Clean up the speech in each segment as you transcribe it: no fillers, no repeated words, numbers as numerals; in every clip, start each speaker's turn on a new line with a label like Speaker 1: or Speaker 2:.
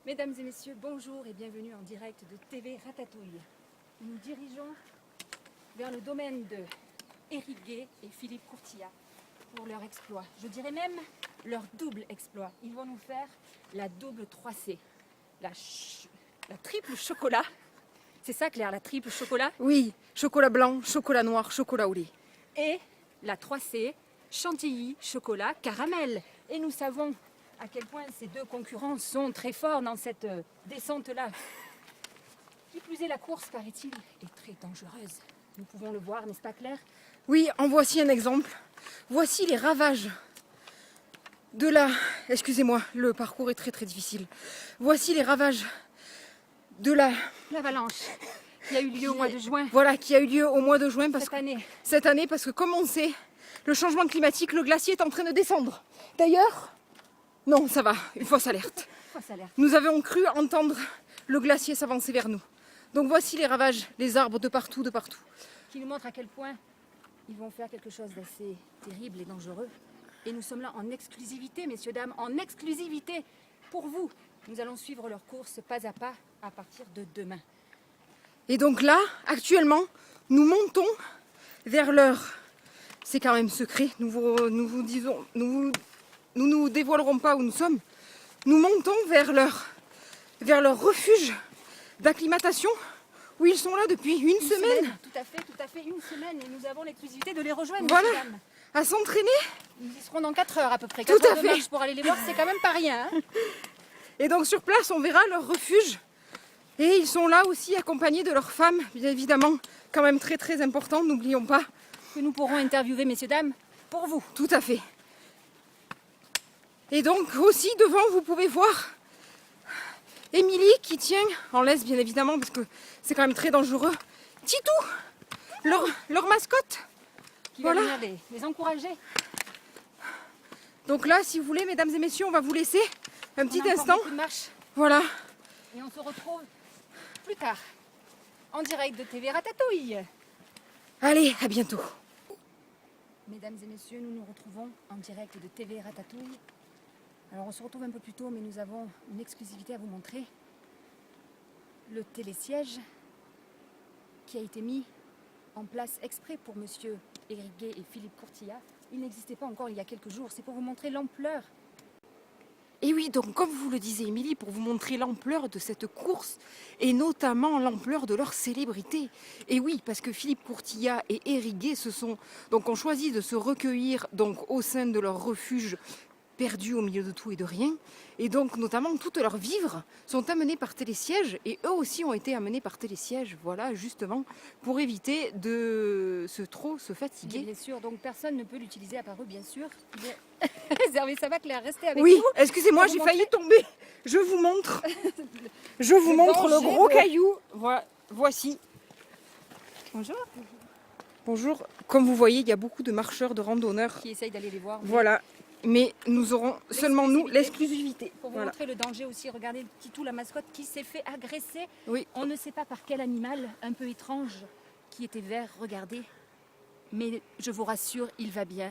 Speaker 1: Mesdames et messieurs, bonjour et bienvenue en direct de TV Ratatouille. Nous nous dirigeons vers le domaine de Éric Guay et Philippe Courtillat pour leur exploit. Je dirais même leur double exploit. Ils vont nous faire la double 3C. La triple chocolat. C'est ça Claire, la triple chocolat?
Speaker 2: Oui, chocolat blanc, chocolat noir, chocolat au lait.
Speaker 1: Et la 3C, chantilly, chocolat, caramel. Et nous savons à quel point ces deux concurrents sont très forts dans cette descente-là. Qui plus est, la course, paraît-il, est très dangereuse. Nous pouvons le voir, n'est-ce pas Claire?
Speaker 2: Oui, en voici un exemple. Voici les ravages de la... Excusez-moi, le parcours est très difficile. Voici les ravages de
Speaker 1: l'avalanche qui a eu lieu au mois de juin.
Speaker 2: Voilà, qui a eu lieu au mois de juin
Speaker 1: cette année,
Speaker 2: parce que comme on sait, le changement climatique, le glacier est en train de descendre. D'ailleurs, non, ça va, une fausse alerte. Nous avions cru entendre le glacier s'avancer vers nous. Donc voici les ravages, les arbres de partout.
Speaker 1: Qui nous montrent à quel point ils vont faire quelque chose d'assez terrible et dangereux. Et nous sommes là en exclusivité, messieurs, dames, en exclusivité pour vous. Nous allons suivre leur course pas à pas à partir de demain.
Speaker 2: Et donc là, actuellement, nous montons vers leur... C'est quand même secret, nous nous dévoilerons pas où nous sommes. Nous montons vers leur refuge d'acclimatation où ils sont là depuis une semaine.
Speaker 1: Tout à fait, une semaine. Et nous avons l'exclusivité de les rejoindre,
Speaker 2: voilà,
Speaker 1: messieurs, dames.
Speaker 2: À s'entraîner.
Speaker 1: Nous y serons dans 4 heures à peu près.
Speaker 2: Tout
Speaker 1: 4 heures
Speaker 2: à
Speaker 1: de
Speaker 2: fait.
Speaker 1: marche pour aller les voir, c'est quand même pas rien. Hein.
Speaker 2: Et donc sur place, on verra leur refuge. Et ils sont là aussi accompagnés de leurs femmes, bien évidemment, quand même très important, n'oublions pas.
Speaker 1: Que nous pourrons interviewer, messieurs, dames, pour vous.
Speaker 2: Tout à fait. Et donc aussi devant, vous pouvez voir Émilie qui tient en laisse, bien évidemment, parce que c'est quand même très dangereux. Titou, leur mascotte.
Speaker 1: Qui va venir les encourager.
Speaker 2: Donc là, si vous voulez, mesdames et messieurs, on va vous laisser un petit instant.
Speaker 1: De marche.
Speaker 2: Voilà.
Speaker 1: Et on se retrouve plus tard, en direct de TV Ratatouille.
Speaker 2: Allez, à bientôt.
Speaker 1: Mesdames et messieurs, nous nous retrouvons en direct de TV Ratatouille. Alors on se retrouve un peu plus tôt, mais nous avons une exclusivité à vous montrer. Le télésiège qui a été mis en place exprès pour monsieur Éric Guay et Philippe Courtillat. Il n'existait pas encore il y a quelques jours. C'est pour vous montrer l'ampleur.
Speaker 2: Et oui, donc comme vous le disiez Émilie, pour vous montrer l'ampleur de cette course et notamment l'ampleur de leur célébrité. Et oui, parce que Philippe Courtillat et Éric Guay ont choisi de se recueillir donc au sein de leur refuge perdu au milieu de tout et de rien. Et donc notamment toutes leurs vivres sont amenés par télésiège et eux aussi ont été amenés par télésiège, voilà, justement pour éviter de se fatiguer.
Speaker 1: Bien sûr, donc personne ne peut l'utiliser à part eux, bien sûr. Réservez, ça va Claire, restez avec nous.
Speaker 2: Oui, excusez-moi, j'ai failli tomber. Je vous montre. Je vous montre le gros caillou. Voici.
Speaker 1: Bonjour.
Speaker 2: Bonjour. Comme vous voyez, il y a beaucoup de marcheurs, de randonneurs
Speaker 1: qui essayent d'aller les voir.
Speaker 2: Voilà. Mais nous aurons seulement nous l'exclusivité.
Speaker 1: Pour vous montrer le danger aussi, regardez Titou, la mascotte, qui s'est fait agresser.
Speaker 2: Oui.
Speaker 1: On ne sait pas par quel animal, un peu étrange, qui était vert, regardez. Mais je vous rassure, il va bien.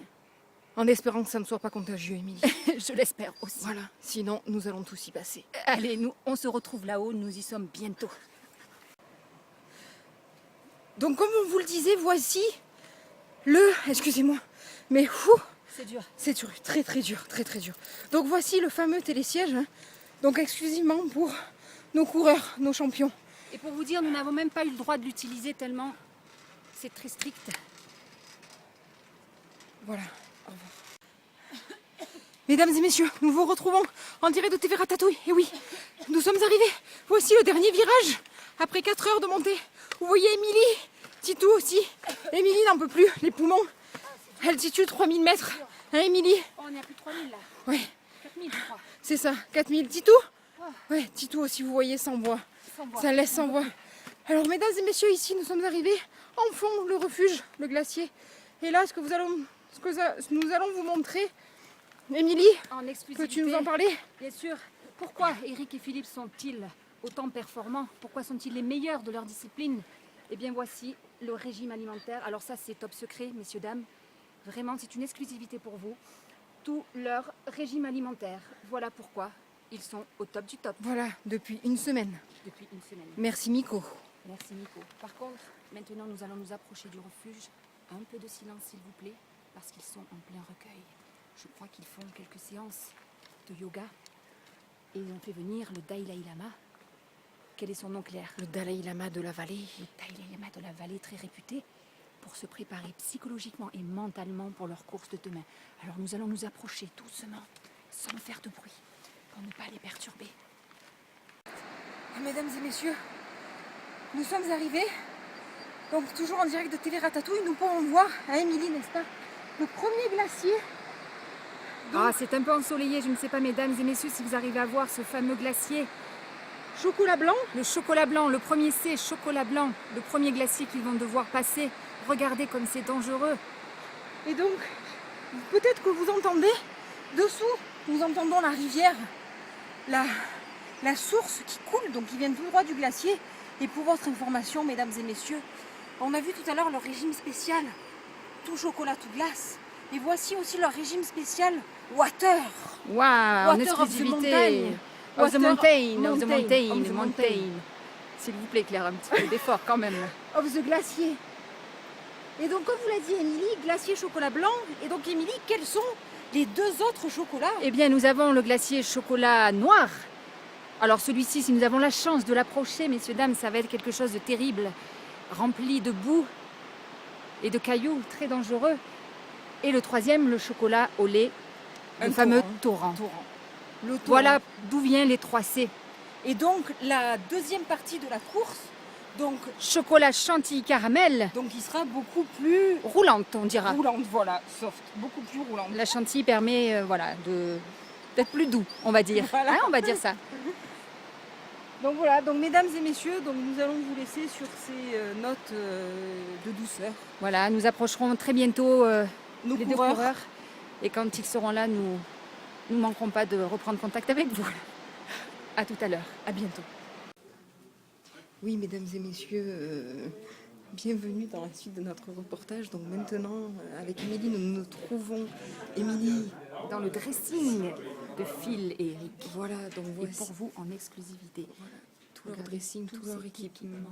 Speaker 2: En espérant que ça ne soit pas contagieux, Émilie.
Speaker 1: Je l'espère aussi.
Speaker 2: Voilà, sinon nous allons tous y passer.
Speaker 1: Allez, on se retrouve là-haut, nous y sommes bientôt.
Speaker 2: Donc comme on vous le disait, voici excusez-moi, mais
Speaker 1: c'est dur.
Speaker 2: C'est dur, très dur. Donc voici le fameux télésiège, hein, donc exclusivement pour nos coureurs, nos champions.
Speaker 1: Et pour vous dire, nous n'avons même pas eu le droit de l'utiliser tellement c'est très strict.
Speaker 2: Voilà, au revoir. Mesdames et messieurs, nous vous retrouvons en direct de TV Ratatouille. Et oui, nous sommes arrivés. Voici le dernier virage, après 4 heures de montée. Vous voyez Émilie, Titou aussi. Émilie n'en peut plus, les poumons. Altitude 3000 mètres. Hein, Émilie?
Speaker 1: On est à plus de 3000 là.
Speaker 2: Ouais.
Speaker 1: 4000, je crois.
Speaker 2: C'est ça, 4000. Titou? Ouais, Titou aussi, vous voyez, sans voix. Ça laisse sans voix. Alors, mesdames et messieurs, ici, nous sommes arrivés en fond, le refuge, le glacier. Et là, ce que nous allons vous montrer, Émilie,
Speaker 1: en exclusivité.
Speaker 2: peux-tu nous en parler?
Speaker 1: Bien sûr. Pourquoi Éric et Philippe sont-ils autant performants? Pourquoi sont-ils les meilleurs de leur discipline? Eh bien, voici le régime alimentaire. Alors ça, c'est top secret, messieurs, dames. Vraiment, c'est une exclusivité pour vous. Tout leur régime alimentaire. Voilà pourquoi Ils sont au top du top
Speaker 2: Voilà, depuis une semaine.
Speaker 1: depuis une semaine.
Speaker 2: Merci Miko.
Speaker 1: Merci Nico. Par contre, maintenant nous allons nous approcher du refuge. Un peu de silence s'il vous plaît, parce qu'ils sont en plein recueil. Je crois qu'ils font quelques séances de yoga. Et ils ont fait venir le Dalai Lama. Quel est son nom, Claire?
Speaker 2: Le Dalai Lama de la vallée.
Speaker 1: Le Dalai Lama de la vallée, très réputé, pour se préparer psychologiquement et mentalement pour leur course de demain. Alors nous allons nous approcher doucement, sans faire de bruit, pour ne pas les perturber.
Speaker 2: Mesdames et messieurs, nous sommes arrivés. Donc toujours en direct de TV Ratatouille, nous pouvons voir à Émilie, n'est-ce pas, le premier glacier.
Speaker 1: Ah, c'est un peu ensoleillé, je ne sais pas, mesdames et messieurs, si vous arrivez à voir ce fameux glacier.
Speaker 2: Chocolat blanc.
Speaker 1: Le chocolat blanc, le premier C, chocolat blanc, le premier glacier qu'ils vont devoir passer. Regardez comme c'est dangereux.
Speaker 2: Et donc, peut-être que vous entendez, dessous, nous entendons la rivière, la source qui coule, donc qui vient tout droit du glacier. Et pour votre information, mesdames et messieurs, on a vu tout à l'heure leur régime spécial, tout chocolat, tout glace. Et voici aussi leur régime spécial, water.
Speaker 1: Waouh, en
Speaker 2: Water of the
Speaker 1: exclusivité.
Speaker 2: montagne.
Speaker 1: Of the
Speaker 2: Water
Speaker 1: mountain, of the
Speaker 2: mountain,
Speaker 1: mountain,
Speaker 2: of the
Speaker 1: mountain. S'il vous plaît, Claire, un petit peu d'effort quand même.
Speaker 2: Of the glacier. Et donc, comme vous l'a dit Émilie, glacier chocolat blanc. Et donc, Émilie, quels sont les deux autres chocolats?
Speaker 1: Eh bien, nous avons le glacier chocolat noir. Alors celui-ci, si nous avons la chance de l'approcher, messieurs, dames, ça va être quelque chose de terrible, rempli de boue et de cailloux, très dangereux. Et le troisième, le chocolat au lait, le fameux torrent.
Speaker 2: Le torrent.
Speaker 1: Voilà d'où viennent les 3 C.
Speaker 2: Et donc, la deuxième partie de la course, donc
Speaker 1: Chocolat chantilly caramel,
Speaker 2: il sera beaucoup plus
Speaker 1: roulante, on dira.
Speaker 2: roulante, voilà, soft, beaucoup plus roulante.
Speaker 1: La chantilly permet d'être plus doux, on va dire.
Speaker 2: Voilà.
Speaker 1: Hein, on va dire ça.
Speaker 2: Donc voilà, donc mesdames et messieurs, donc nous allons vous laisser sur ces notes de douceur.
Speaker 1: Voilà, nous approcherons très bientôt
Speaker 2: Nos
Speaker 1: les deux
Speaker 2: coureurs.
Speaker 1: coureurs. Et quand ils seront là, nous ne manquerons pas de reprendre contact avec vous. À tout à l'heure.
Speaker 2: À bientôt. Oui, mesdames et messieurs, bienvenue dans la suite de notre reportage. Donc maintenant, avec Émilie, nous nous trouvons. Émilie,
Speaker 1: Dans le dressing de Phil et Eric.
Speaker 2: voilà, donc
Speaker 1: Et
Speaker 2: voici
Speaker 1: pour vous, en exclusivité.
Speaker 2: tout leur
Speaker 1: Regardez
Speaker 2: dressing, tout
Speaker 1: tous
Speaker 2: leur
Speaker 1: ces
Speaker 2: équipement.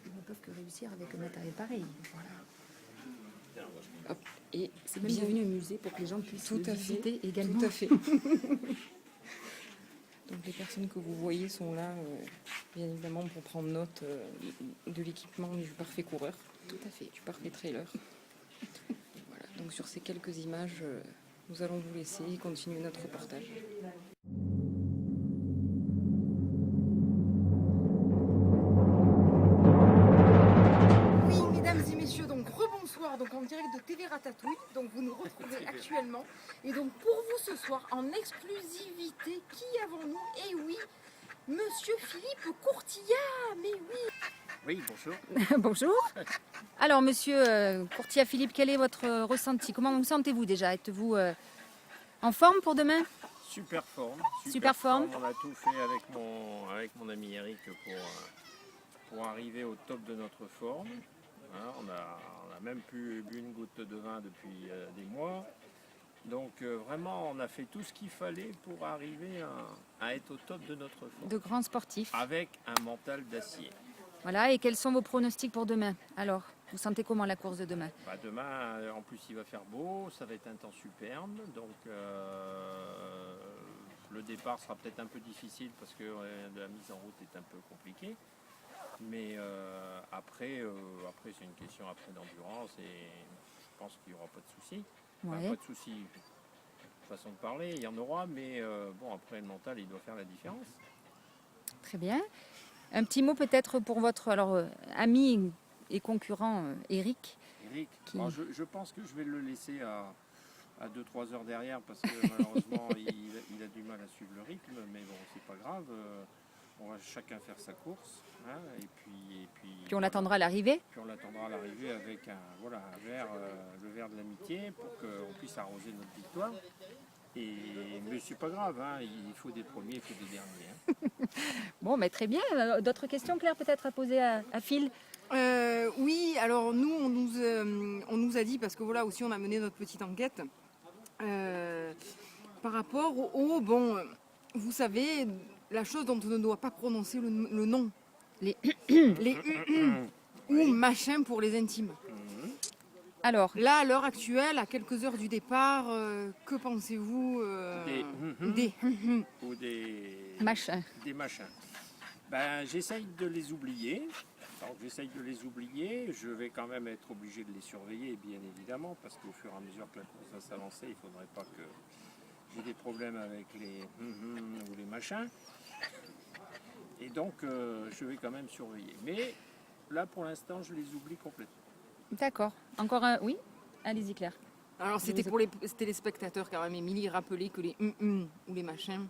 Speaker 1: Ils ne peuvent que réussir avec un matériel pareil.
Speaker 2: Voilà. Hop, et
Speaker 1: C'est même devenu un musée pour que les gens puissent
Speaker 2: Tout
Speaker 1: le
Speaker 2: à fait,
Speaker 1: visiter également.
Speaker 2: tout à fait. Donc les personnes que vous voyez sont là, bien évidemment, pour prendre note de l'équipement du parfait coureur,
Speaker 1: Tout à fait.
Speaker 2: du parfait trailer. Voilà, donc sur ces quelques images, nous allons vous laisser continuer notre reportage. Oui, mesdames et messieurs, donc rebonsoir, donc en direct de TV Ratatouille, donc vous nous retrouvez actuellement. Et donc pour vous ce soir, en exclusivité, qui avons-nous? Eh oui, Monsieur Philippe Courtillat, mais oui.
Speaker 3: Oui, bonjour.
Speaker 1: Bonjour. Alors, monsieur Courtillat Philippe, quel est votre ressenti? Comment vous sentez-vous déjà? Êtes-vous en forme pour demain?
Speaker 3: Super forme.
Speaker 1: Super forme.
Speaker 3: On a tout fait avec mon ami Eric pour arriver au top de notre forme. Hein, on a même bu une goutte de vin depuis des mois. Donc vraiment, on a fait tout ce qu'il fallait pour arriver à être au top de notre forme.
Speaker 1: De grands sportifs.
Speaker 3: Avec un mental d'acier.
Speaker 1: Voilà, et quels sont vos pronostics pour demain? Alors, vous sentez comment la course de demain?
Speaker 3: Bah, demain, en plus, il va faire beau, ça va être un temps superbe. Donc le départ sera peut-être un peu difficile parce que la mise en route est un peu compliquée. Mais après c'est une question après d'endurance et je pense qu'il n'y aura pas de souci. Enfin,
Speaker 1: Ouais.
Speaker 3: pas de souci, façon de parler, il y en aura, mais bon, après le mental, il doit faire la différence.
Speaker 1: Très bien. Un petit mot peut-être pour votre ami et concurrent Eric.
Speaker 3: Eric,
Speaker 1: Qui-
Speaker 3: bon, je pense que je vais le laisser à 2-3 heures derrière parce que malheureusement il a du mal à suivre le rythme, mais bon, c'est pas grave. On va chacun faire sa course. Hein, et puis
Speaker 1: Puis on l'attendra à l'arrivée.
Speaker 3: Puis on l'attendra à l'arrivée avec un verre, le verre de l'amitié pour qu'on puisse arroser notre victoire. Mais c'est pas grave, hein, il faut des premiers, il faut des derniers. Hein.
Speaker 1: Bon, mais très bien. D'autres questions, Claire, peut-être à poser à Phil?
Speaker 2: Oui, alors nous, on nous a dit, parce que voilà, aussi on a mené notre petite enquête, par rapport bon, vous savez, la chose dont on ne doit pas prononcer le nom.
Speaker 1: Les
Speaker 2: Les ou machin pour les intimes.
Speaker 1: Alors,
Speaker 2: Là, à l'heure actuelle, à quelques heures du départ, que pensez-vous des
Speaker 3: Ou des
Speaker 1: machin.
Speaker 3: machins. Ben, j'essaye de les oublier. Donc j'essaye de les oublier. Je vais quand même être obligé de les surveiller, bien évidemment, parce qu'au fur et à mesure que la course va s'avancer, il ne faudrait pas que j'ai des problèmes avec les ou les machins. Et donc, je vais quand même surveiller. Mais là, pour l'instant, je les oublie complètement.
Speaker 1: D'accord. Encore un... Oui. Allez-y, Claire.
Speaker 2: Alors, c'était pour les téléspectateurs quand même, Émilie, rappeler que les ou les machins,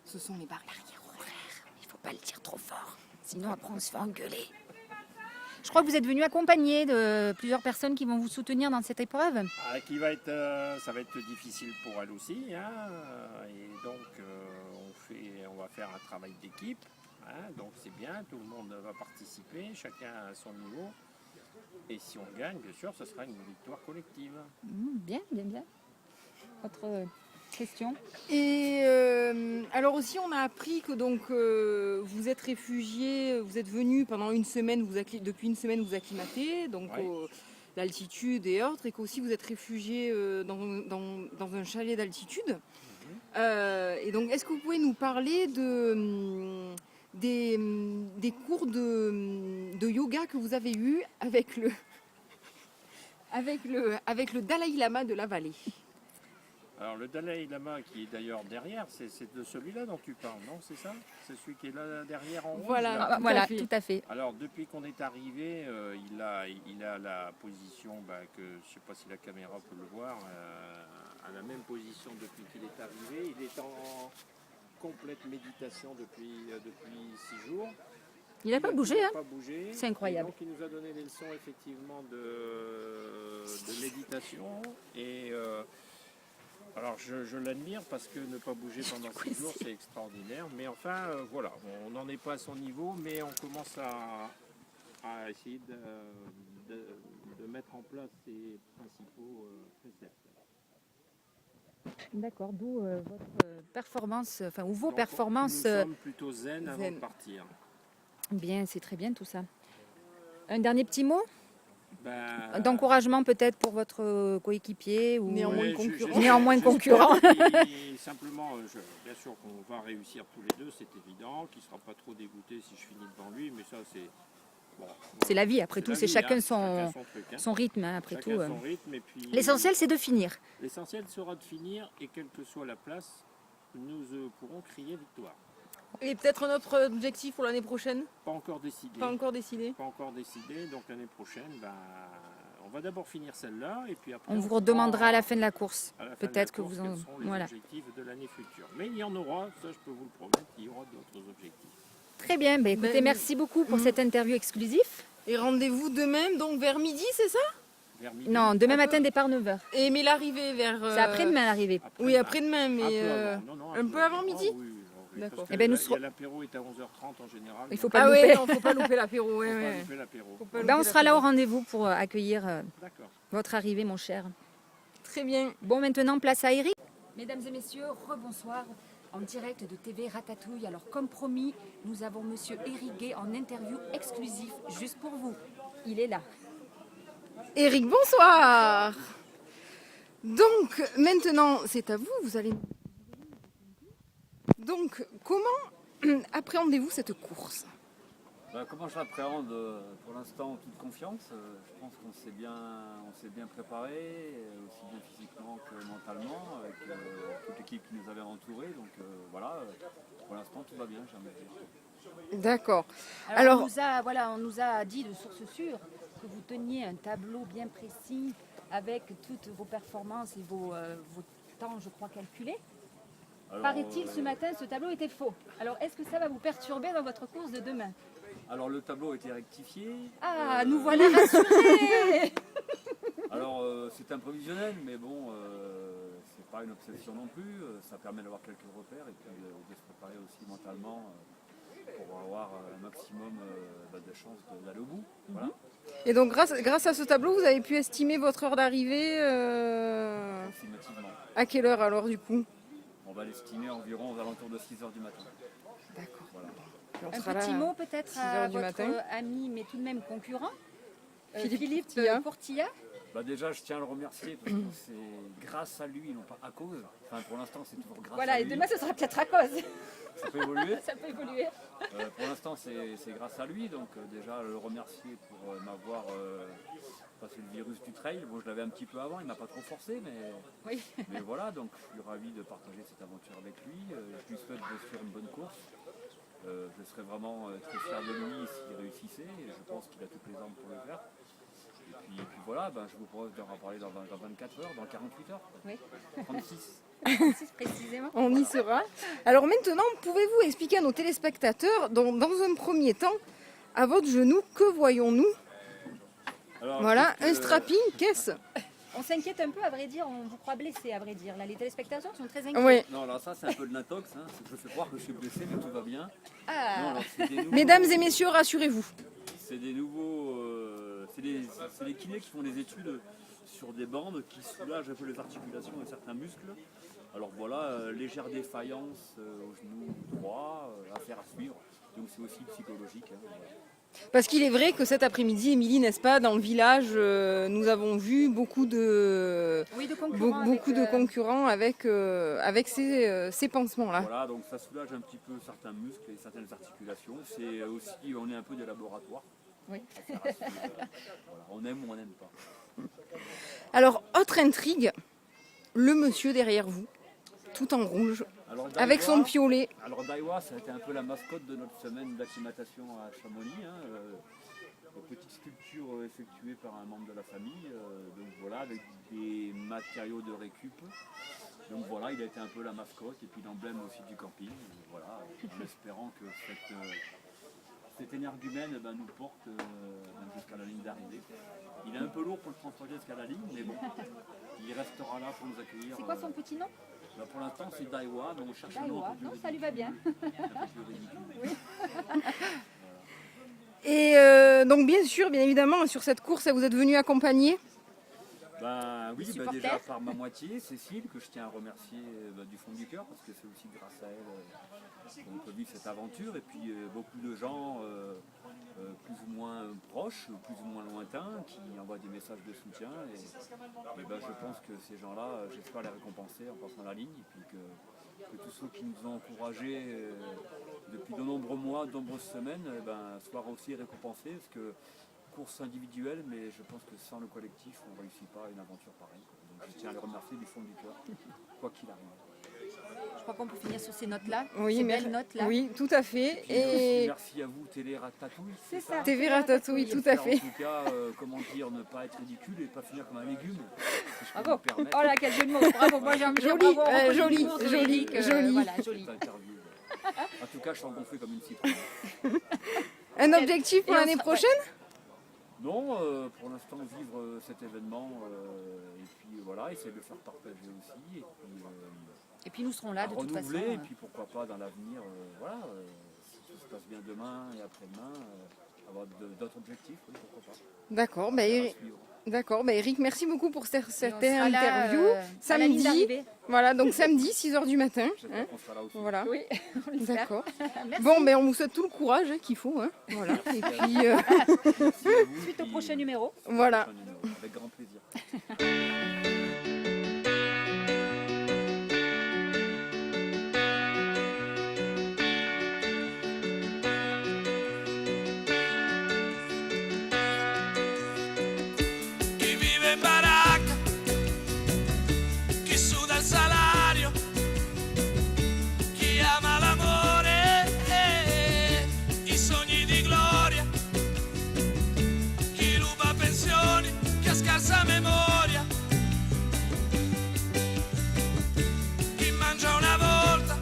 Speaker 2: ce sont les barrières horaires.
Speaker 1: Il faut pas le dire trop fort. Sinon, après, on se fait engueuler. Je crois que vous êtes venu accompagné de plusieurs personnes qui vont vous soutenir dans cette épreuve.
Speaker 3: Ça va être difficile pour elle aussi. Hein, et donc, on va faire un travail d'équipe. Hein, donc, c'est bien, tout le monde va participer, chacun à son niveau. Et si on gagne, bien sûr, ce sera une victoire collective.
Speaker 1: Bien, bien, bien. Autre question?
Speaker 2: Et alors aussi, on a appris que donc vous êtes réfugiés, vous êtes venus pendant une semaine, depuis une semaine vous acclimatez, donc
Speaker 3: Ouais.
Speaker 2: l'altitude et autres, et qu'aussi vous êtes réfugiés dans un chalet d'altitude. Et donc, est-ce que vous pouvez nous parler des cours de yoga que vous avez eus avec le Dalai Lama de la vallée?
Speaker 3: Alors le Dalai Lama qui est d'ailleurs derrière, c'est de celui-là dont tu parles, non? C'est ça? C'est celui qui est là derrière en rouge,
Speaker 2: Voilà.
Speaker 3: là.
Speaker 1: Ah,
Speaker 2: Tout
Speaker 1: voilà,
Speaker 2: à fait.
Speaker 1: tout à fait.
Speaker 3: Alors depuis qu'on est arrivé, il a la position que je ne sais pas si la caméra peut le voir, à la même position depuis qu'il est arrivé. Il est en complète méditation depuis 6 jours.
Speaker 1: Il n'a pas bougé,
Speaker 3: toujours
Speaker 1: hein?
Speaker 3: pas bougé.
Speaker 1: C'est incroyable.
Speaker 3: Et donc il nous a donné des leçons effectivement de méditation. Et alors je l'admire parce que ne pas bouger pendant 6 jours c'est extraordinaire. Mais enfin voilà, on n'en est pas à son niveau, mais on commence à essayer de mettre en place ses principaux préceptes.
Speaker 1: D'accord, d'où votre performance, enfin, ou vos
Speaker 3: Donc,
Speaker 1: performances.
Speaker 3: Nous sommes plutôt zen avant
Speaker 2: zen.
Speaker 3: de partir.
Speaker 1: Bien, c'est très bien tout ça. Un dernier petit mot
Speaker 3: Ben,
Speaker 1: d'encouragement peut-être pour votre coéquipier ou
Speaker 2: Néanmoins
Speaker 3: ouais,
Speaker 2: concurrent.
Speaker 1: Néanmoins
Speaker 3: j'espère
Speaker 1: concurrent.
Speaker 3: qu'il- Simplement, bien sûr qu'on va réussir tous les deux, c'est évident, qu'il ne sera pas trop dégoûté si je finis devant lui, mais ça c'est... Bon,
Speaker 1: C'est la vie, après tout,
Speaker 3: la
Speaker 1: c'est
Speaker 3: vie,
Speaker 1: chacun
Speaker 3: hein,
Speaker 1: son,
Speaker 3: truc, hein.
Speaker 1: son rythme, hein, après
Speaker 3: Chacun
Speaker 1: tout.
Speaker 3: son rythme, et puis
Speaker 1: L'essentiel, c'est de finir.
Speaker 3: l'essentiel sera de finir, et quelle que soit la place, nous pourrons crier victoire.
Speaker 2: Et peut-être un autre objectif pour l'année prochaine?
Speaker 3: Pas encore décidé.
Speaker 2: Pas encore décidé.
Speaker 3: Pas encore décidé, donc l'année prochaine, on va d'abord finir celle-là, et puis après...
Speaker 1: On vous
Speaker 3: fera
Speaker 1: redemandera à la fin de la course.
Speaker 3: à la fin de la
Speaker 1: Peut-être que
Speaker 3: course
Speaker 1: vous en...
Speaker 3: quels seront les
Speaker 1: Voilà.
Speaker 3: objectifs de l'année future. Mais il y en aura, ça je peux vous le promettre, il y aura d'autres objectifs.
Speaker 1: Très bien, ben, écoutez,
Speaker 2: Ben,
Speaker 1: merci beaucoup pour cette interview exclusive.
Speaker 2: Et rendez-vous demain, donc vers midi, c'est ça?
Speaker 3: Vers midi.
Speaker 1: Non, demain
Speaker 2: Un peu.
Speaker 1: matin, départ 9h.
Speaker 2: Mais l'arrivée vers...
Speaker 1: C'est après-demain l'arrivée.
Speaker 2: Oui, après-demain,
Speaker 3: Un
Speaker 2: mais
Speaker 3: peu avant. Non, non,
Speaker 2: un peu avant midi.
Speaker 3: Ah, oui, oui, oui,
Speaker 2: D'accord.
Speaker 3: parce que
Speaker 1: Eh ben, nous
Speaker 3: l'apéro est à 11h30 en général.
Speaker 1: Il faut
Speaker 3: donc
Speaker 1: pas
Speaker 2: Ah
Speaker 1: louper.
Speaker 2: ouais, non, faut pas louper l'apéro. Ouais,
Speaker 3: faut pas
Speaker 2: ouais.
Speaker 3: louper l'apéro.
Speaker 2: Faut pas
Speaker 1: Ben,
Speaker 2: louper
Speaker 1: on sera là au
Speaker 2: l'apéro.
Speaker 1: rendez-vous pour accueillir
Speaker 3: D'accord.
Speaker 1: votre arrivée, mon cher.
Speaker 2: Très bien.
Speaker 1: Bon, maintenant, place à Eric. Mesdames et messieurs, rebonsoir en direct de TV Ratatouille. Alors, comme promis, nous avons Monsieur Eric Gay en interview exclusive juste pour vous. Il est là.
Speaker 2: Eric, bonsoir. Donc, maintenant, c'est à vous. Vous allez... Donc, comment appréhendez-vous cette course?
Speaker 4: Comment je l'appréhende? Pour l'instant, en toute confiance. Je pense qu'on s'est bien préparé, aussi bien physiquement que mentalement, avec toute l'équipe qui nous avait entourés. Donc voilà, pour l'instant, tout va bien, j'ai envie de dire.
Speaker 2: D'accord.
Speaker 1: Alors, on nous a dit de source sûre que vous teniez un tableau bien précis avec toutes vos performances et vos temps, je crois, calculés.
Speaker 4: Alors,
Speaker 1: Paraît-il, ce matin, ce tableau était faux. Alors, est-ce que ça va vous perturber dans votre course de demain?
Speaker 4: alors, le tableau a été rectifié.
Speaker 1: Ah, nous voilà rassurés.
Speaker 4: Alors c'est un prévisionnel, mais bon, c'est pas une obsession non plus. Ça permet d'avoir quelques repères et puis de se préparer aussi mentalement pour avoir un maximum de chances d'aller au bout. Voilà.
Speaker 2: Et donc, grâce à ce tableau, vous avez pu estimer votre heure d'arrivée
Speaker 4: Estimativement.
Speaker 2: à quelle heure alors, du coup?
Speaker 4: On va l'estimer environ aux alentours de 6h du matin.
Speaker 2: D'accord.
Speaker 4: Voilà.
Speaker 2: Puis on
Speaker 1: Un
Speaker 2: sera
Speaker 1: petit
Speaker 2: là.
Speaker 1: mot peut-être
Speaker 2: 6
Speaker 1: à
Speaker 2: heures du
Speaker 1: votre
Speaker 2: matin.
Speaker 1: ami, mais tout de même concurrent,
Speaker 2: Philippe Courtilla.
Speaker 1: Courtilla.
Speaker 4: Bah déjà, je tiens à le remercier parce que c'est grâce à lui, non pas à cause. Enfin, pour l'instant, c'est toujours grâce
Speaker 1: Voilà,
Speaker 4: à
Speaker 1: et
Speaker 4: lui.
Speaker 1: demain ce sera peut-être à cause.
Speaker 4: Ça peut évoluer.
Speaker 1: Ça peut évoluer.
Speaker 4: Pour l'instant, c'est grâce à lui. Donc, déjà, le remercier pour m'avoir passé le virus du trail. Bon, je l'avais un petit peu avant, il m'a pas trop forcé,
Speaker 1: Oui.
Speaker 4: mais voilà. Donc, je suis ravi de partager cette aventure avec lui. Je lui souhaite bien sûr une bonne course. Je serais vraiment très fier de lui s'il réussissait. Et je pense qu'il a toutes les armes pour le faire. Et puis voilà, ben, je vous propose d'en reparler dans 24 heures, dans 48 heures.
Speaker 1: Oui.
Speaker 4: 36.
Speaker 1: Précisément.
Speaker 2: On y sera. Alors maintenant, pouvez-vous expliquer à nos téléspectateurs, dans un premier temps, à votre genou, que voyons-nous?
Speaker 4: Alors,
Speaker 2: Voilà,
Speaker 4: qu'est-ce
Speaker 2: un
Speaker 4: que-
Speaker 2: strapping, qu'est-ce?
Speaker 1: On s'inquiète un peu, à vrai dire, on vous croit blessé, à vrai dire. Là, les téléspectateurs sont très inquiets.
Speaker 2: Oui.
Speaker 4: Non, alors ça, c'est un peu de l'intox. Hein. Je fais croire que je suis blessé, mais tout va bien. Non,
Speaker 1: Ah,
Speaker 4: alors, c'est des nouveaux-
Speaker 2: Mesdames et messieurs, rassurez-vous.
Speaker 4: C'est des nouveaux. C'est les kinés qui font des études sur des bandes qui soulagent un peu les articulations et certains muscles. Alors voilà, légère défaillance au genou droit, affaire à suivre. Donc c'est aussi psychologique. Hein, voilà.
Speaker 2: Parce qu'il est vrai que cet après-midi, Émilie, n'est-ce pas, dans le village, nous avons vu beaucoup de,
Speaker 1: oui, de concurrents.
Speaker 2: beaucoup
Speaker 1: avec,
Speaker 2: de concurrents avec ces pansements-là.
Speaker 4: Voilà, donc ça soulage un petit peu certains muscles et certaines articulations. C'est aussi, on est un peu des laboratoires.
Speaker 1: Oui.
Speaker 4: Affaire à suivre, voilà. On aime ou on n'aime pas.
Speaker 2: Alors, autre intrigue, le monsieur derrière vous, tout en rouge,
Speaker 4: Alors,
Speaker 2: avec
Speaker 4: Daiwa-
Speaker 2: son piolet.
Speaker 4: Alors Daiwa, ça a été un peu la mascotte de notre semaine d'acclimatation à Chamonix. Hein, une petite sculpture effectuée par un membre de la famille. Donc voilà, avec des matériaux de récup. Donc voilà, il a été un peu la mascotte et puis l'emblème aussi du camping. Voilà, en espérant que cet énergumène nous porte jusqu'à la ligne d'arrivée. Il est un peu lourd pour le transporter jusqu'à la ligne, mais bon, il restera là pour nous accueillir.
Speaker 1: C'est quoi son petit nom?
Speaker 4: Pour l'instant, c'est Daiwa, mais on cherche un nom
Speaker 1: Daiwa.
Speaker 4: un peu plus
Speaker 1: Non, ça lui va bien.
Speaker 4: ridicule.
Speaker 2: Et donc, bien sûr, bien évidemment, sur cette course, vous êtes venu accompagner.
Speaker 4: Ben oui,
Speaker 1: supporters.
Speaker 4: déjà par ma moitié, Cécile, que je tiens à remercier du fond du cœur, parce que c'est aussi grâce à elle qu'on peut vivre cette aventure. Et puis beaucoup de gens plus ou moins proches, plus ou moins lointains, qui envoient des messages de soutien. Et ben, je pense que ces gens-là, j'espère les récompenser en passant la ligne. Et puis que tous ceux qui nous ont encouragés depuis de nombreux mois, de nombreuses semaines, soient aussi récompensés. Parce que course individuelle, mais je pense que sans le collectif, on ne réussit pas une aventure pareille. Donc je tiens à les remercier du fond du cœur, quoi qu'il arrive.
Speaker 1: Je crois qu'on peut finir sur ces notes-là.
Speaker 2: Oui,
Speaker 1: ces
Speaker 2: mais-
Speaker 1: belles notes-là.
Speaker 2: Oui, tout à fait.
Speaker 4: Puis aussi,
Speaker 2: Et
Speaker 4: merci à vous, Télé Ratatouille.
Speaker 1: C'est ça.
Speaker 2: TV Ratatouille, tout à
Speaker 4: J'espère
Speaker 2: fait.
Speaker 4: En tout cas, comment dire, ne pas être ridicule et pas finir comme un légume. Si je peux
Speaker 1: Bravo.
Speaker 4: me permettre.
Speaker 1: Oh là, quel jeu de mots. Bravo. Moi, j'ai envie de dire
Speaker 2: Joli,
Speaker 1: bravo. On reconnaît
Speaker 2: joli,
Speaker 1: l'humour de
Speaker 2: joli,
Speaker 1: Eric,
Speaker 2: joli.
Speaker 1: Voilà, joli.
Speaker 4: Cette interview. En tout cas, je suis gonflé comme une citrouille.
Speaker 2: un objectif pour
Speaker 1: Et on
Speaker 2: l'année
Speaker 1: sera-
Speaker 2: prochaine?
Speaker 4: Non, pour l'instant, vivre cet événement et puis voilà, essayer de le faire partager aussi.
Speaker 1: Et puis nous serons là
Speaker 4: À
Speaker 1: de toute façon.
Speaker 4: renouveler, et puis pourquoi pas dans l'avenir, si tout se passe bien demain et après-demain, avoir d'autres objectifs, oui, pourquoi pas.
Speaker 2: D'accord,
Speaker 4: Affaire à
Speaker 2: Eric,
Speaker 4: suivre.
Speaker 2: merci beaucoup pour cette
Speaker 1: Et on sera là,
Speaker 2: interview.
Speaker 1: à la ligne
Speaker 2: Samedi,
Speaker 1: d'arrivée.
Speaker 2: voilà, donc samedi, 6h du matin.
Speaker 4: J'espère
Speaker 2: hein.
Speaker 4: qu'on sera là aussi.
Speaker 2: Voilà,
Speaker 1: Oui, on l'espère.
Speaker 2: d'accord.
Speaker 1: Merci.
Speaker 2: Bon, on vous souhaite tout le courage qu'il faut. Hein. Voilà. Et puis,
Speaker 4: Merci à vous,
Speaker 1: Suite au
Speaker 4: puis
Speaker 1: prochain numéro.
Speaker 2: voilà.
Speaker 4: prochain numéro. Avec grand plaisir.
Speaker 5: Chi vive in baracca, chi suda il salario, chi ama l'amore, i sogni di gloria, chi ruba pensioni, chi ha scarsa memoria, chi mangia una volta,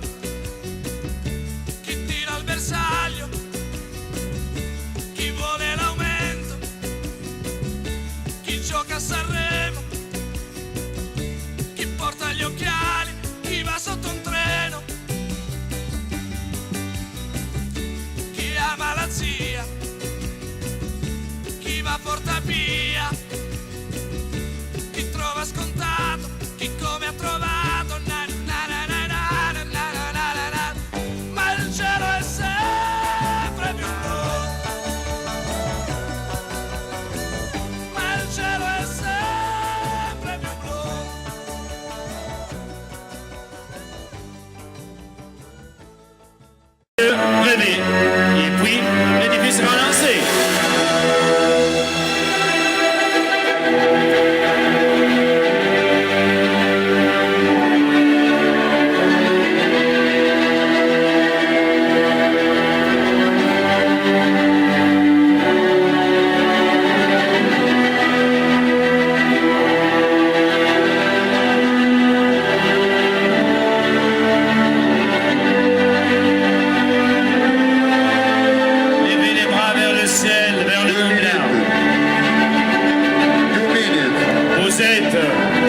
Speaker 5: chi tira al bersaglio, chi vuole l'aumento, chi gioca a Sanremo, chi porta gli occhiali, chi va sotto un treno, chi ama la zia, chi va a Portapia, chi trova scontato, chi come ha trovato, na na na na na.
Speaker 6: Rêver. Et puis, l'édifice sera lancé. Levez les bras vers le ciel, vers le au-delà. Vous êtes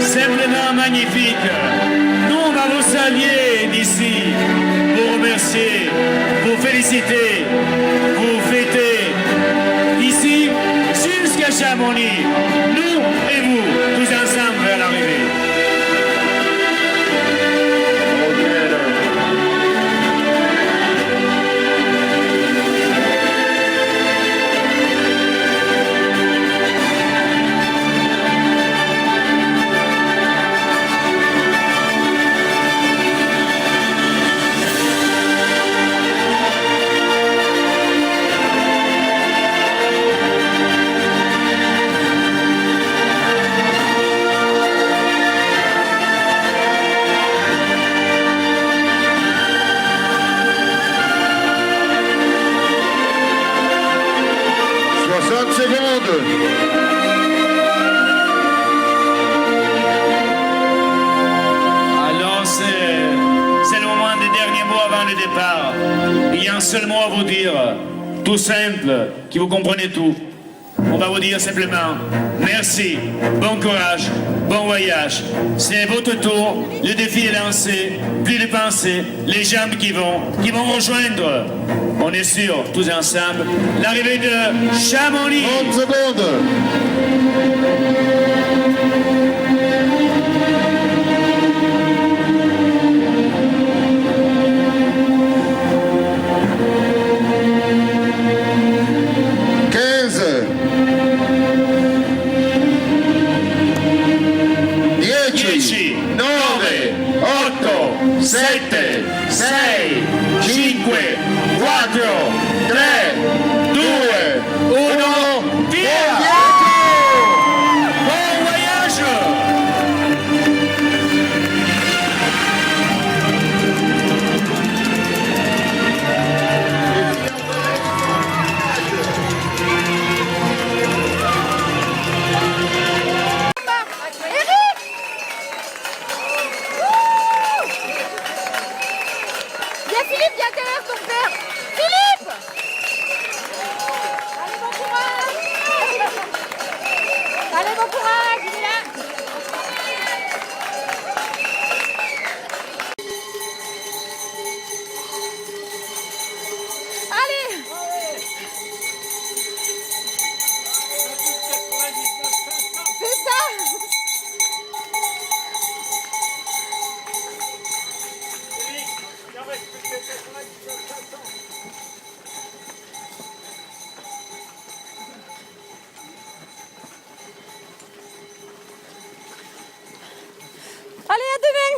Speaker 6: simplement magnifiques. Nous, on va vous saluer d'ici, vous remercier, vous féliciter, vous fêter. D'ici jusqu'à Chamonix, nous et vous, tous ensemble vers l'arrivée. Alors c'est le moment des derniers mots avant le départ. Il y a un seul mot à vous dire, tout simple, qui vous comprenez tout. On va vous dire simplement merci, bon courage, bon voyage. C'est votre tour, le défi est lancé, plus de pensées, les jambes qui vont rejoindre. On est sûr, tous ensemble, l'arrivée de Chamonix.
Speaker 7: 30 secondes.
Speaker 6: Sette, sei, cinque, quattro, tre, due, uno, via! Buon voyage!
Speaker 1: Philippe, viens derrière ton père. Philippe! Allez, bon courage! Allez, bon courage, il est là! Allez! C'est ça! Allez, à demain!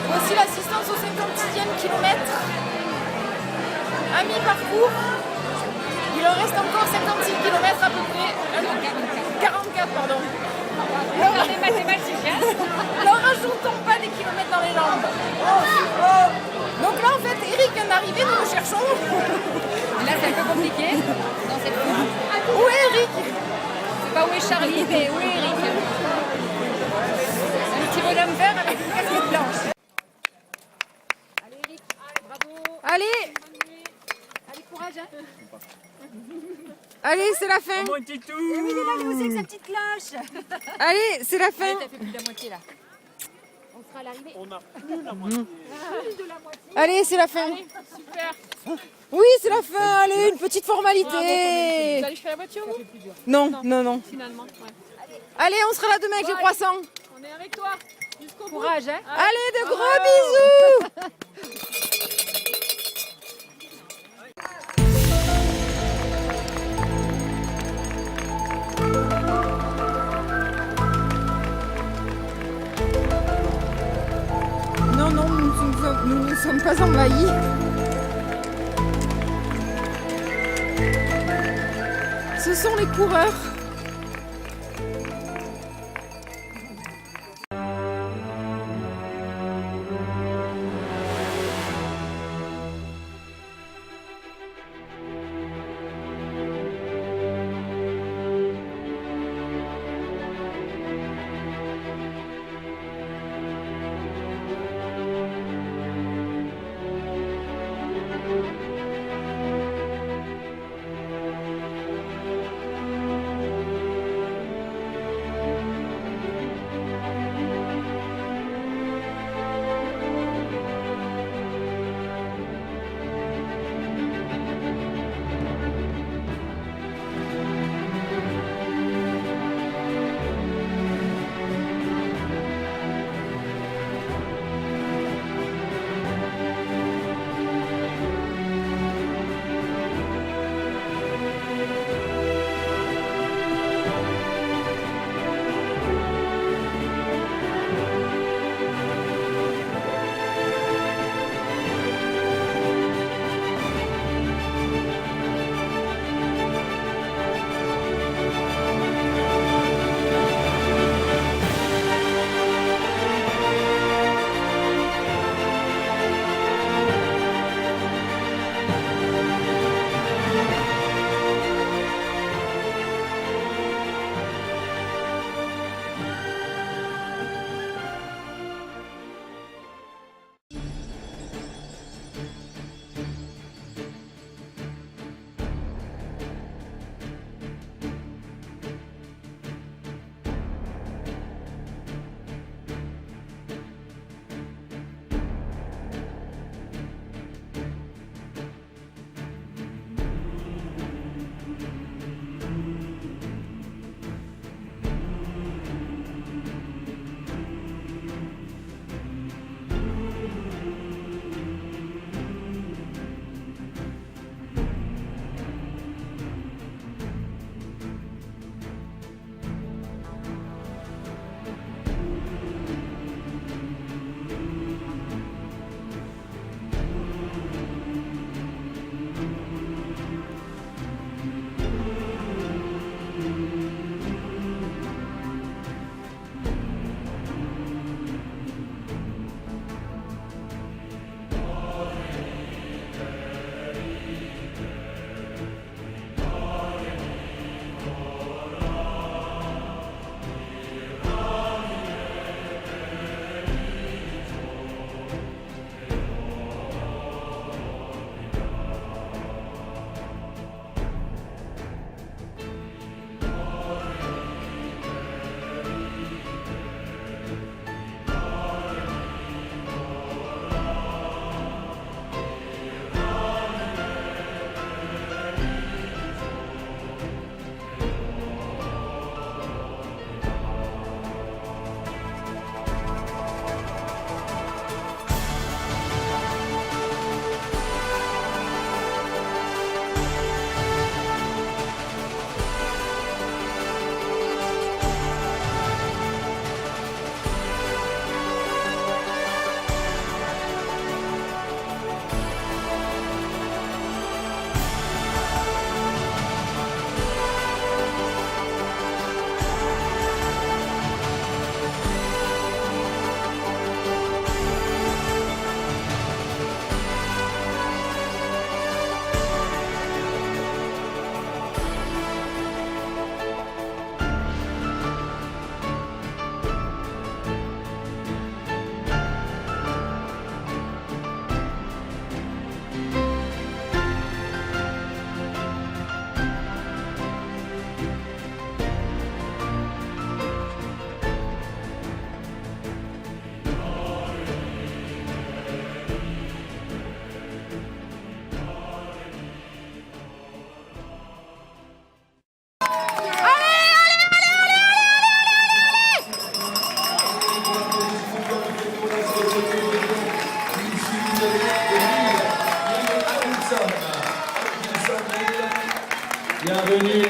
Speaker 1: Voici l'assistance au 56e kilomètre. À mi-parcours. Il en reste encore 56 km à peu près. 44, pardon. Alors, les mathématiques, hein. Ne rajoutons pas des kilomètres dans les jambes. Donc là, en fait, Eric vient d'arriver, nous le cherchons. Là, c'est un peu compliqué dans cette course. Où est Eric? Je sais pas où est Charlie, mais où est Eric? Un petit bonhomme vert avec une casquette blanche. Allez, Eric, bravo. Allez. Allez, courage, hein.
Speaker 2: Allez, c'est la fin.
Speaker 4: Mon titou.
Speaker 1: Et oui, il est là lui aussi avec sa petite cloche.
Speaker 2: Allez, c'est la fin.
Speaker 1: T'as fait plus de la moitié là. On sera à l'arrivée.
Speaker 3: On a plus la moitié.
Speaker 2: Allez, c'est la fin.
Speaker 7: Super.
Speaker 2: Oui, c'est la fin. Allez, une petite formalité.
Speaker 7: Vous allez jusqu'à la voiture, vous
Speaker 2: Non, non, non.
Speaker 7: Finalement. Ouais.
Speaker 2: Allez, on sera là demain avec les croissants.
Speaker 7: On est avec toi. Jusqu'au bout.
Speaker 1: Courage, hein.
Speaker 2: Allez, de gros bisous. Non, non, nous ne sommes pas envahis. Ce sont les coureurs.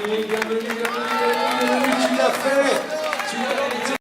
Speaker 8: bienvenue, bienvenue, bienvenue, tu l'as fait, tu l'as fait.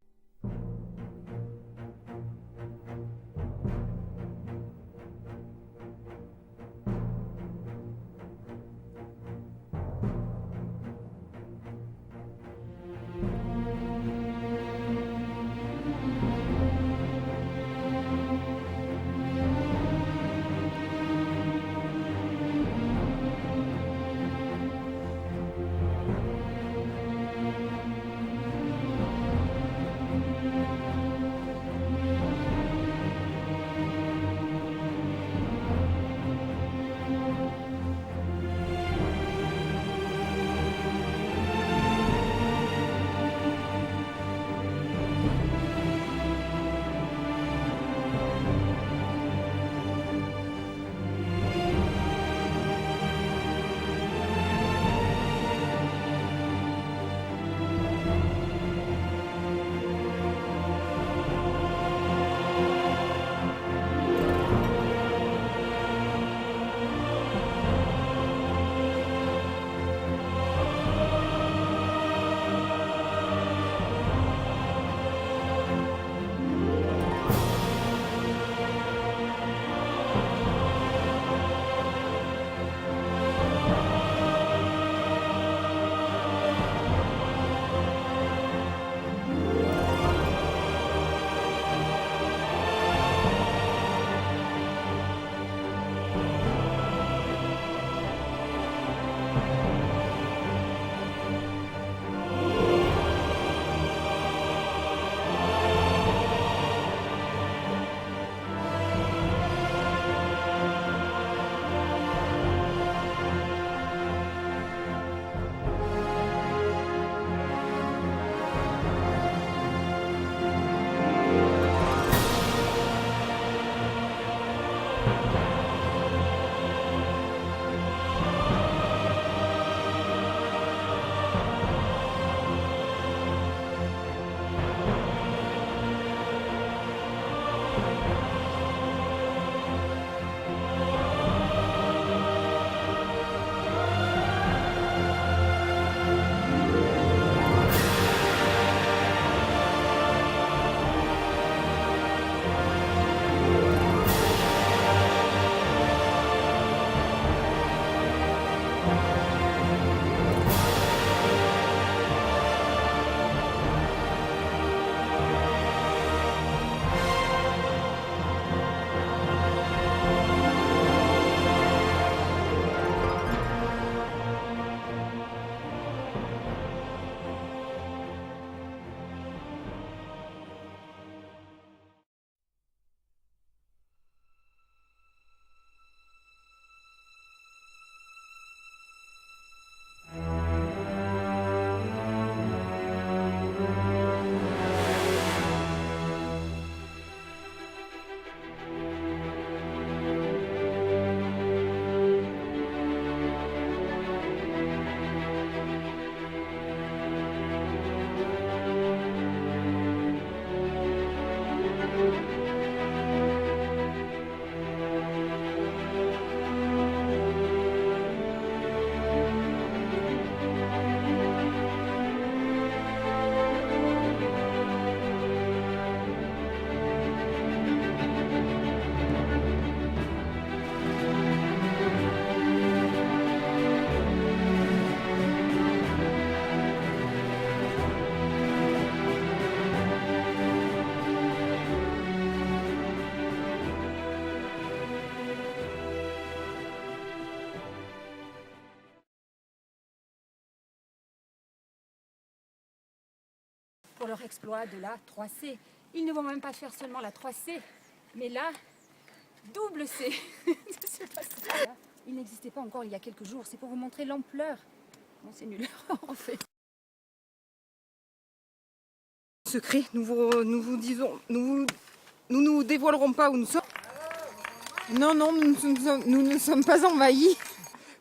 Speaker 1: pour leur exploit de la 3C. Ils ne vont même pas faire seulement la 3C, mais la double C. C'est pas ça. Il n'existait pas encore il y a quelques jours. C'est pour vous montrer l'ampleur. Bon, c'est nul, en fait.
Speaker 2: Secret, nous nous dévoilerons pas où nous sommes. Non, nous ne sommes pas envahis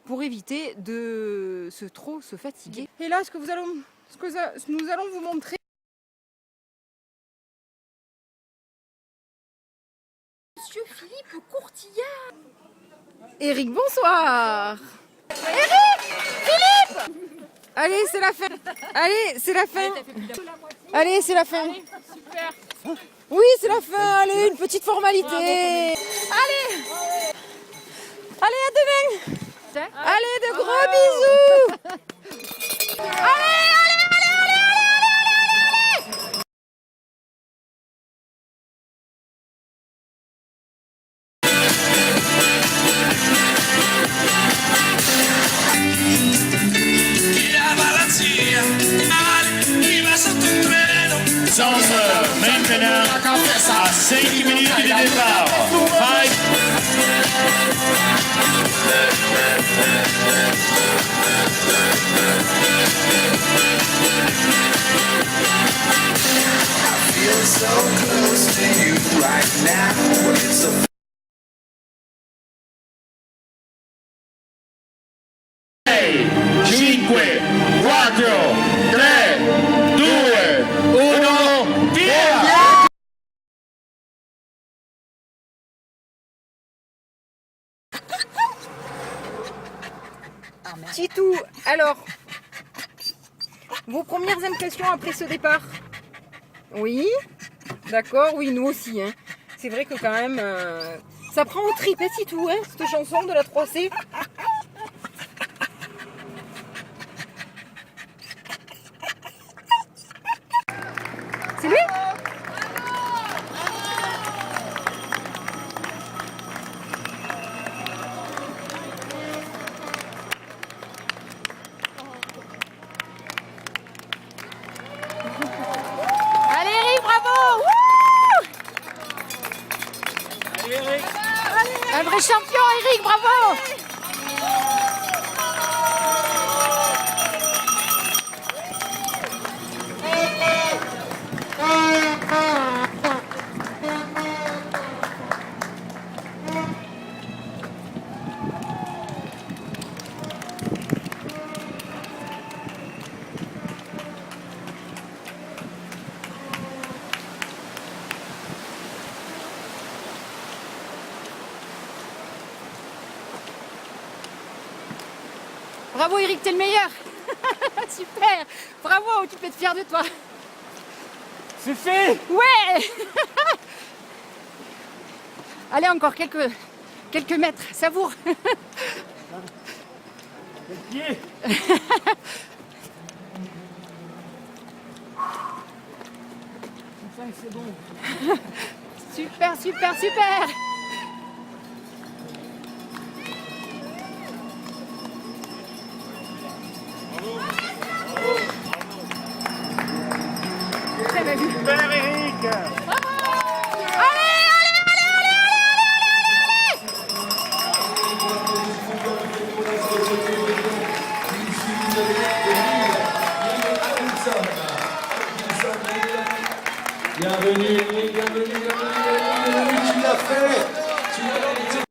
Speaker 2: pour éviter de trop se fatiguer. Et là, ce que nous allons vous montrer. Monsieur Philippe Courtillard. Eric, bonsoir. Eric, Philippe. Allez, c'est la fin. Allez, c'est la fin. Allez, c'est la fin.
Speaker 7: Super.
Speaker 2: Oui, c'est la fin. Allez, une petite formalité. Allez. Allez, à demain. Allez, de gros bisous. Allez, allez, allez, allez, allez, allez, allez.
Speaker 5: La balancia, chi va sotto un treno.
Speaker 6: Nous sommes maintenant à 5 minutes du départ. 5.
Speaker 8: Feel so close to you right now. It's a
Speaker 6: 5, 4, 3, 2, 1, via!
Speaker 2: Titou, alors, vos premières impressions après ce départ? Oui, d'accord, oui, nous aussi. Hein. C'est vrai que quand même, ça prend au trip, hein, Titou, hein, cette chanson de la 3C. C'est lui?
Speaker 1: Allez Eric, bravo. Un vrai champion Eric, bravo. Bravo Eric, t'es le meilleur. Super. Bravo, tu peux être fier de toi.
Speaker 3: C'est fait.
Speaker 1: Ouais. Allez, encore quelques mètres, savoure.
Speaker 3: Le pied. C'est bon.
Speaker 1: Super, super, super. Très bien vu.
Speaker 3: Super Eric.
Speaker 8: Bienvenue, bienvenue, bienvenue, tu l'as fait. Tu l'as fait.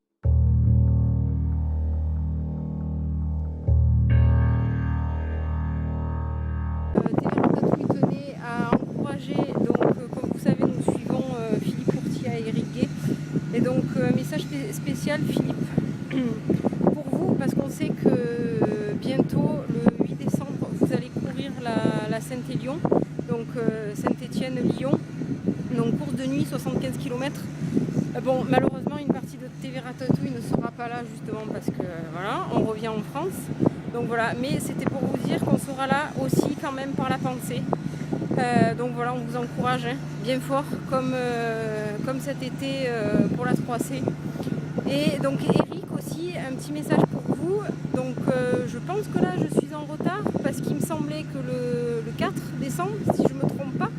Speaker 2: Télératatouille tenait à encourager, donc comme vous savez, nous suivons Philippe Courtilla et Eric Gay. Et donc message spécial Philippe pour vous, parce qu'on sait que bientôt, le 8 décembre, vous allez courir la Saint-Élion, donc Saint-Étienne-Lyon, donc course de nuit 75 km. Bon, malheureusement, une partie de TV Ratatouille ne sera pas là justement parce que voilà, on revient en France. Donc voilà, mais c'était pour vous dire qu'on sera là aussi quand même par la pensée. Donc voilà, on vous encourage hein, bien fort comme cet été pour la 3C. Et donc Eric aussi, un petit message pour vous. Donc je pense que là je suis en retard parce qu'il me semblait que le 4 décembre, si je ne me trompe pas,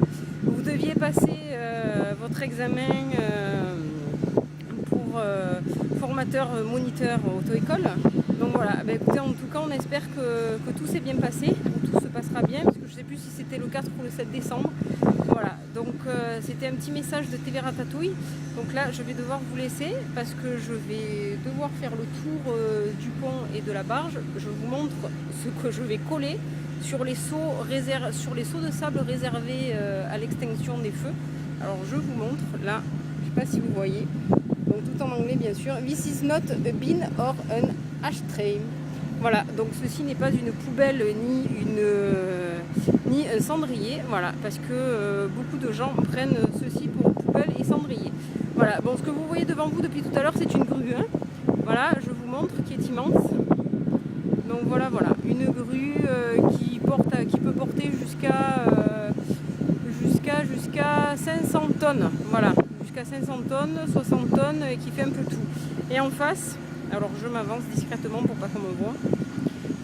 Speaker 2: vous deviez passer votre examen pour formateur moniteur auto-école. Donc voilà, bah, écoutez, en tout cas on espère que tout s'est bien passé, que tout se passera bien, parce que je ne sais plus si c'était le 4 ou le 7 décembre. Voilà, donc c'était un petit message de TV Ratatouille. Donc là je vais devoir vous laisser parce que je vais devoir faire le tour du pont et de la barge. Je vous montre ce que je vais coller sur les seaux de sable réservés à l'extinction des feux. Alors je vous montre, là, je ne sais pas si vous voyez, donc tout en anglais bien sûr. This is not a bin or an ashtray. Voilà, donc ceci n'est pas une poubelle ni un cendrier, voilà, parce que beaucoup de gens prennent ceci pour poubelle et cendrier. Voilà, bon, ce que vous voyez devant vous depuis tout à l'heure, c'est une grue, hein. Voilà, je vous montre, qui est immense. Donc voilà, une grue qui peut porter jusqu'à 500 tonnes, voilà, jusqu'à 500 tonnes, 60 tonnes, et qui fait un peu tout. Et en face, alors je m'avance discrètement pour pas qu'on me voit,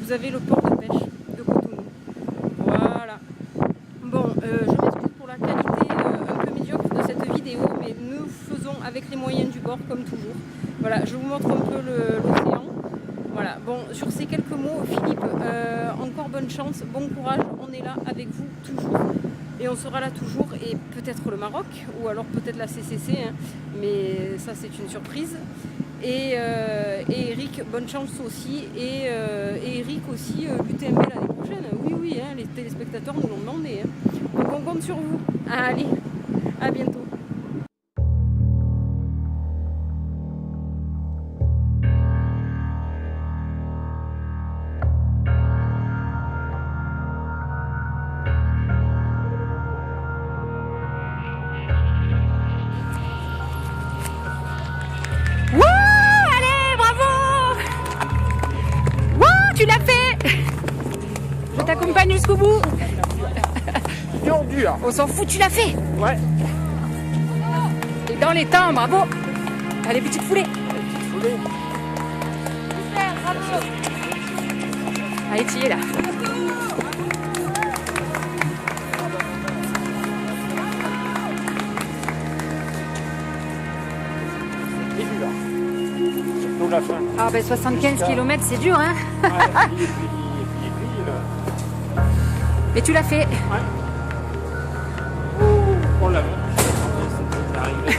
Speaker 2: vous avez le port de pêche de Cotonou. Voilà. Bon, je m'excuse pour la qualité un peu médiocre de cette vidéo, mais nous faisons avec les moyens du bord comme toujours. Voilà, je vous montre un peu l'océan. Voilà, bon, sur ces quelques mots, Philippe, encore bonne chance, bon courage, on est là avec vous toujours. Et on sera là toujours, et peut-être le Maroc, ou alors peut-être la CCC, hein, mais ça c'est une surprise. Et Eric, bonne chance aussi, et Eric aussi, l'UTMB l'année prochaine. Oui, hein, les téléspectateurs nous l'ont demandé. Hein. Donc on compte sur vous. Allez, à bientôt.
Speaker 1: Tu l'as fait! Je t'accompagne jusqu'au bout!
Speaker 6: Dur.
Speaker 1: On s'en fout, tu l'as fait!
Speaker 6: Ouais.
Speaker 1: Et dans les temps, bravo! Allez, petite foulée! Allez, tu y es là!
Speaker 6: C'est dur. Surtout la fin.
Speaker 1: Ah ben 75 km, c'est dur, hein?
Speaker 6: Ouais, et puis,
Speaker 1: Mais tu l'as fait!
Speaker 6: ouais. On l'a vu. C'est arrivé.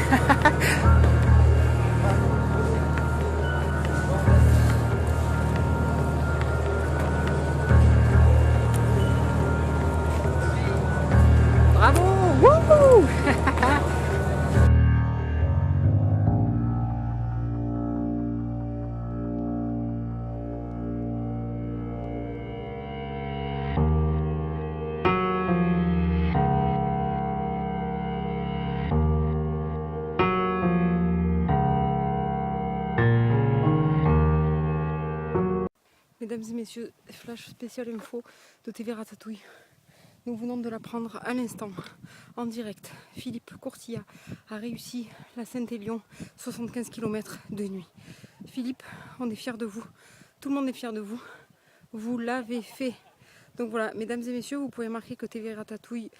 Speaker 1: Bravo! Wouhou!
Speaker 2: Mesdames et messieurs, flash spécial info de TV Ratatouille. Nous venons de l'apprendre à l'instant, en direct. Philippe Courtilla a réussi la Saint-Élion, 75 km de nuit. Philippe, on est fiers de vous. Tout le monde est fier de vous. Vous l'avez fait. Donc voilà, mesdames et messieurs, vous pouvez remarquer que TV Ratatouille,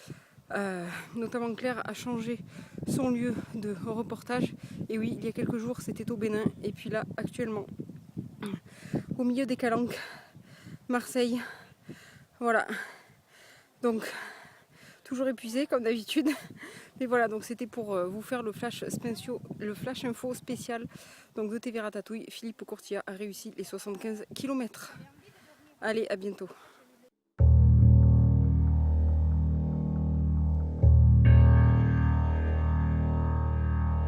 Speaker 2: notamment Claire, a changé son lieu de reportage. Et oui, il y a quelques jours, c'était au Bénin. Et puis là, actuellement, au milieu des Calanques, Marseille. Voilà. Donc, toujours épuisé comme d'habitude. Mais voilà, donc c'était pour vous faire le flash info spécial donc de TV Ratatouille. Philippe Courtilla a réussi les 75 km. Allez, à bientôt.